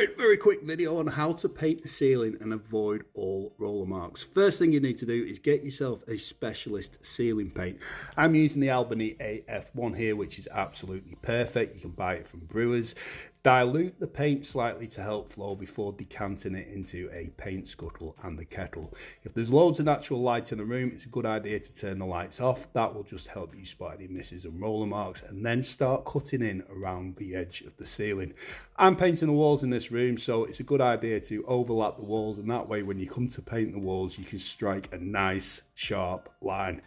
Right, very quick video on how to paint the ceiling and avoid all roller marks. First thing you need to do is get yourself a specialist ceiling paint. I'm using the Albany AF1 here, which is absolutely perfect. You can buy it from Brewers. Dilute the paint slightly to help flow before decanting it into a paint scuttle and the kettle. If there's loads of natural light in the room, it's a good idea to turn the lights off. That will just help you spot any misses and roller marks, and then start cutting in around the edge of the ceiling. I'm painting the walls in this room, so it's a good idea to overlap the walls, and that way when you come to paint the walls you can strike a nice sharp line.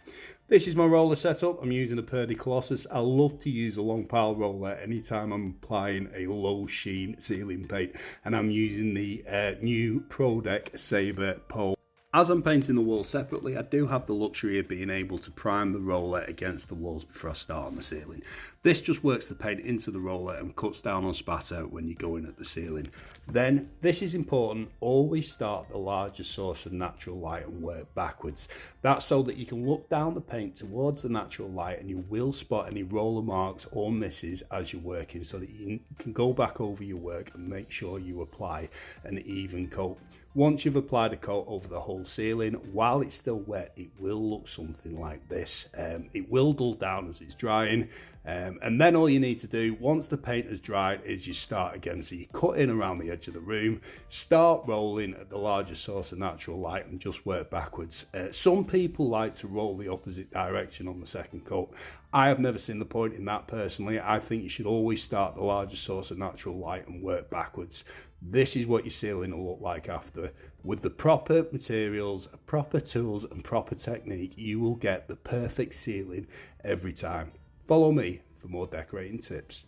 This is my roller setup. I'm using a Purdy Colossus. I love to use a long pile roller anytime I'm applying a low sheen ceiling paint, and I'm using the new ProDeck Sabre Pole. As I'm painting the walls separately, I do have the luxury of being able to prime the roller against the walls before I start on the ceiling. This just works the paint into the roller and cuts down on spatter when you go in at the ceiling. Then, this is important, always start at the largest source of natural light and work backwards. That's so that you can look down the paint towards the natural light and you will spot any roller marks or misses as you're working, so that you can go back over your work and make sure you apply an even coat. Once you've applied a coat over the whole ceiling, while it's still wet, it will look something like this. It will dull down as it's drying, and then all you need to do once the paint has dried is you start again. So you cut in around the edge of the room, start rolling at the largest source of natural light and just work backwards. Some people like to roll the opposite direction on the second coat. I have never seen the point in that personally. I think you should always start the largest source of natural light and work backwards. This is what your ceiling will look like after. With the proper materials, proper tools and proper technique, you will get the perfect ceiling every time. Follow me for more decorating tips.